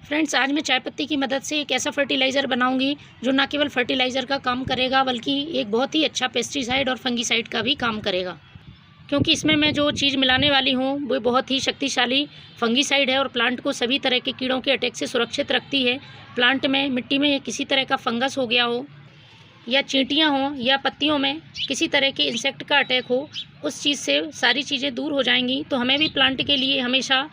Friends, आज मैं चाय पत्ती की मदद से एक ऐसा फर्टिलाइज़र बनाऊंगी जो न केवल फर्टिलाइज़र का काम करेगा बल्कि एक बहुत ही अच्छा पेस्टिसाइड और फंगीसाइड का भी काम करेगा। क्योंकि इसमें मैं जो चीज़ मिलाने वाली हूँ वो बहुत ही शक्तिशाली फंगीसाइड है और प्लांट को सभी तरह के कीड़ों के अटैक से सुरक्षित रखती है। प्लांट में मिट्टी में किसी तरह का फंगस हो गया हो या चींटियाँ हों या पत्तियों में किसी तरह के इंसेक्ट का अटैक हो, उस चीज़ से सारी चीज़ें दूर हो जाएंगी। तो हमें भी प्लांट के लिए हमेशा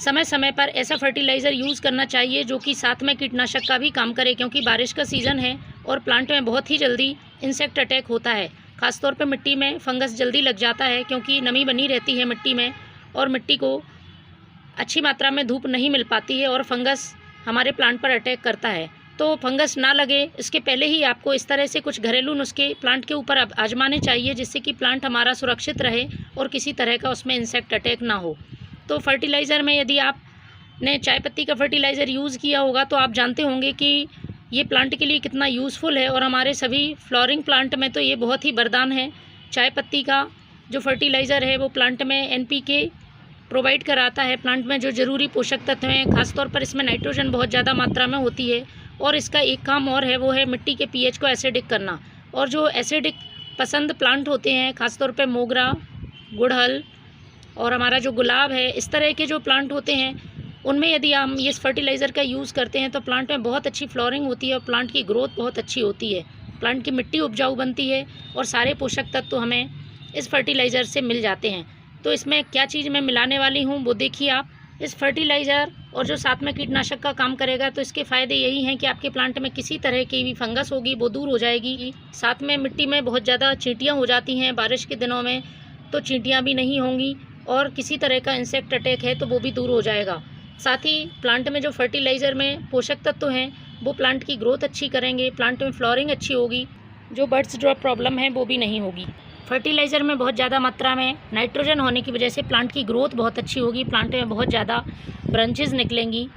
समय समय पर ऐसा फर्टिलाइज़र यूज़ करना चाहिए जो कि साथ में कीटनाशक का भी काम करे, क्योंकि बारिश का सीज़न है और प्लांट में बहुत ही जल्दी इंसेक्ट अटैक होता है। ख़ासतौर पर मिट्टी में फंगस जल्दी लग जाता है क्योंकि नमी बनी रहती है मिट्टी में और मिट्टी को अच्छी मात्रा में धूप नहीं मिल पाती है और फंगस हमारे प्लांट पर अटैक करता है। तो फंगस ना लगे इसके पहले ही आपको इस तरह से कुछ घरेलू नुस्खे प्लांट के ऊपर आजमाने चाहिए जिससे कि प्लांट हमारा सुरक्षित रहे और किसी तरह का उसमें इंसेक्ट अटैक ना हो। तो फर्टिलाइज़र में यदि आपने चाय पत्ती का फर्टिलाइज़र यूज़ किया होगा तो आप जानते होंगे कि ये प्लांट के लिए कितना यूज़फुल है और हमारे सभी फ्लोरिंग प्लांट में तो ये बहुत ही वरदान है। चाय पत्ती का जो फर्टिलाइज़र है वो प्लांट में NPK प्रोवाइड कराता है। प्लांट में जो ज़रूरी पोषक तत्व हैं, खासतौर पर इसमें नाइट्रोजन बहुत ज़्यादा मात्रा में होती है और इसका एक काम और है, वो है मिट्टी के pH को एसिडिक करना। और जो एसिडिक पसंद प्लांट होते हैं, खासतौर पर मोगरा, गुड़हल और हमारा जो गुलाब है, इस तरह के जो प्लांट होते हैं उनमें यदि हम इस फर्टिलाइज़र का यूज़ करते हैं तो प्लांट में बहुत अच्छी फ्लोरिंग होती है और प्लांट की ग्रोथ बहुत अच्छी होती है। प्लांट की मिट्टी उपजाऊ बनती है और सारे पोषक तत्व हमें इस फर्टिलाइज़र से मिल जाते हैं। तो इसमें क्या चीज़ मैं मिलाने वाली हूँ वो देखिए आप। इस फर्टिलाइज़र और जो साथ में कीटनाशक का काम करेगा तो इसके फ़ायदे यही हैं कि आपके प्लांट में किसी तरह की भी फंगस होगी वो दूर हो जाएगी। साथ में मिट्टी में बहुत ज़्यादा चींटियाँ हो जाती हैं बारिश के दिनों में, तो चींटियाँ भी नहीं होंगी और किसी तरह का इंसेक्ट अटैक है तो वो भी दूर हो जाएगा। साथ ही प्लांट में जो फर्टिलाइज़र में पोषक तत्व हैं वो प्लांट की ग्रोथ अच्छी करेंगे, प्लांट में फ्लोरिंग अच्छी होगी, जो बर्ड्स ड्रॉप प्रॉब्लम है वो भी नहीं होगी। फर्टिलाइज़र में बहुत ज़्यादा मात्रा में नाइट्रोजन होने की वजह से प्लांट की ग्रोथ बहुत अच्छी होगी, प्लांट में बहुत ज़्यादा ब्रांचेस निकलेंगी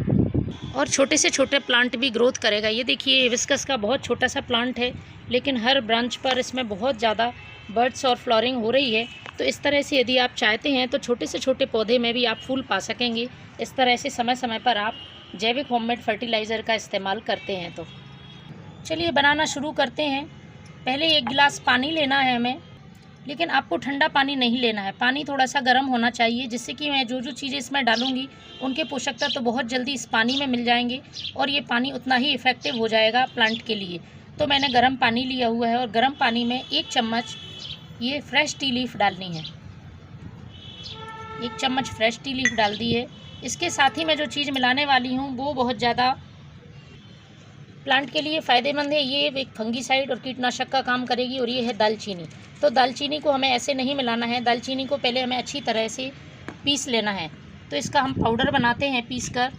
और छोटे से छोटे प्लांट भी ग्रोथ करेगा। ये देखिए हिबिस्कस का बहुत छोटा सा प्लांट है लेकिन हर ब्रांच पर इसमें बहुत ज़्यादा बर्ड्स और फ्लोरिंग हो रही है। तो इस तरह से यदि आप चाहते हैं तो छोटे से छोटे पौधे में भी आप फूल पा सकेंगे। इस तरह से समय समय पर आप जैविक होममेड फर्टिलाइज़र का इस्तेमाल करते हैं। तो चलिए बनाना शुरू करते हैं। पहले 1 गिलास पानी लेना है हमें, लेकिन आपको ठंडा पानी नहीं लेना है, पानी थोड़ा सा गर्म होना चाहिए जिससे कि मैं जो जो चीज़ें इसमें डालूँगी उनके पोषक तत्व तो बहुत जल्दी इस पानी में मिल जाएंगे और ये पानी उतना ही इफ़ेक्टिव हो जाएगा प्लांट के लिए। तो मैंने गर्म पानी लिया हुआ है और गर्म पानी में 1 चम्मच ये फ्रेश टी लीफ डालनी है। 1 चम्मच फ्रेश टी लीफ डाल दी है। इसके साथ ही मैं जो चीज़ मिलाने वाली हूँ वो बहुत ज़्यादा प्लांट के लिए फ़ायदेमंद है। ये एक फंगीसाइड और कीटनाशक का काम करेगी और ये है दालचीनी। तो दालचीनी को हमें ऐसे नहीं मिलाना है, दालचीनी को पहले हमें अच्छी तरह से पीस लेना है। तो इसका हम पाउडर बनाते हैं पीस कर।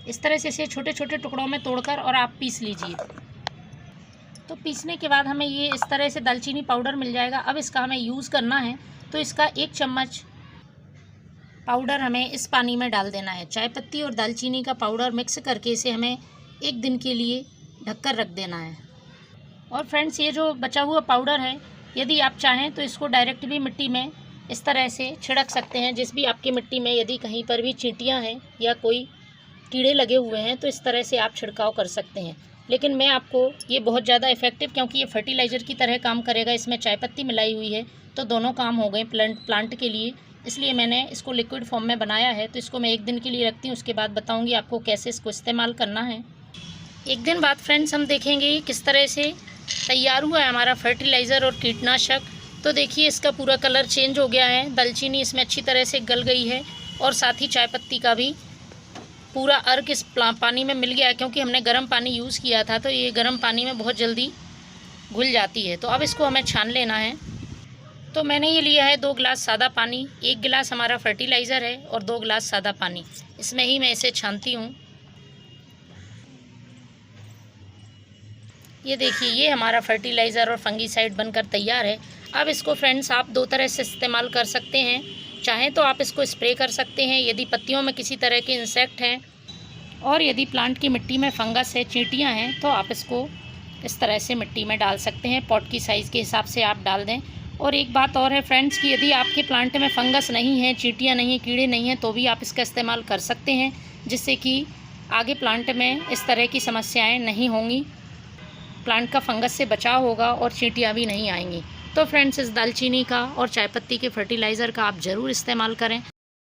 इस तरह से इसे छोटे छोटे टुकड़ों में तोड़कर और आप पीस लीजिए। तो पीसने के बाद हमें ये इस तरह से दालचीनी पाउडर मिल जाएगा। अब इसका हमें यूज़ करना है तो इसका 1 चम्मच पाउडर हमें इस पानी में डाल देना है। चाय पत्ती और दालचीनी का पाउडर मिक्स करके इसे हमें 1 दिन के लिए ढककर रख देना है। और फ्रेंड्स, ये जो बचा हुआ पाउडर है यदि आप चाहें तो इसको डायरेक्ट भी मिट्टी में इस तरह से छिड़क सकते हैं। जिस भी आपकी मिट्टी में यदि कहीं पर भी चींटियाँ हैं या कोई कीड़े लगे हुए हैं तो इस तरह से आप छिड़काव कर सकते हैं। लेकिन मैं आपको ये बहुत ज़्यादा इफ़ेक्टिव, क्योंकि ये फर्टिलाइज़र की तरह काम करेगा, इसमें चाय पत्ती मिलाई हुई है तो दोनों काम हो गए प्लांट के लिए, इसलिए मैंने इसको लिक्विड फॉर्म में बनाया है। तो इसको मैं 1 दिन के लिए रखती हूँ, उसके बाद बताऊँगी आपको कैसे इसको इस्तेमाल करना है। 1 दिन बाद फ्रेंड्स हम देखेंगे किस तरह से तैयार हुआ है हमारा फर्टिलाइज़र और कीटनाशक। तो देखिए इसका पूरा कलर चेंज हो गया है, दालचीनी इसमें अच्छी तरह से गल गई है और साथ ही चाय पत्ती का भी पूरा अर्क इस पानी में मिल गया है, क्योंकि हमने गर्म पानी यूज़ किया था तो ये गर्म पानी में बहुत जल्दी घुल जाती है। तो अब इसको हमें छान लेना है। तो मैंने ये लिया है 2 गिलास सादा पानी, 1 गिलास हमारा फर्टिलाइज़र है और 2 गिलास सादा पानी, इसमें ही मैं इसे छानती हूँ। ये देखिए ये हमारा फर्टिलाइज़र और फंगीसाइड बनकर तैयार है। अब इसको फ्रेंड्स आप 2 तरह से इस्तेमाल कर सकते हैं। चाहें तो आप इसको स्प्रे कर सकते हैं यदि पत्तियों में किसी तरह के इंसेक्ट हैं, और यदि प्लांट की मिट्टी में फंगस है, चींटियाँ हैं, तो आप इसको इस तरह से मिट्टी में डाल सकते हैं। पॉट की साइज़ के हिसाब से आप डाल दें और एक बात और है फ्रेंड्स कि यदि आपके प्लांट में फंगस नहीं है, चींटियाँ नहीं हैं, कीड़े नहीं हैं, तो भी आप इसका इस्तेमाल कर सकते हैं, जिससे कि आगे प्लांट में इस तरह की समस्याएं नहीं होंगी, प्लांट का फंगस से बचाव होगा और चींटियाँ भी नहीं आएंगी। तो फ्रेंड्स, इस दालचीनी का और चायपत्ती के फर्टिलाइज़र का आप ज़रूर इस्तेमाल करें।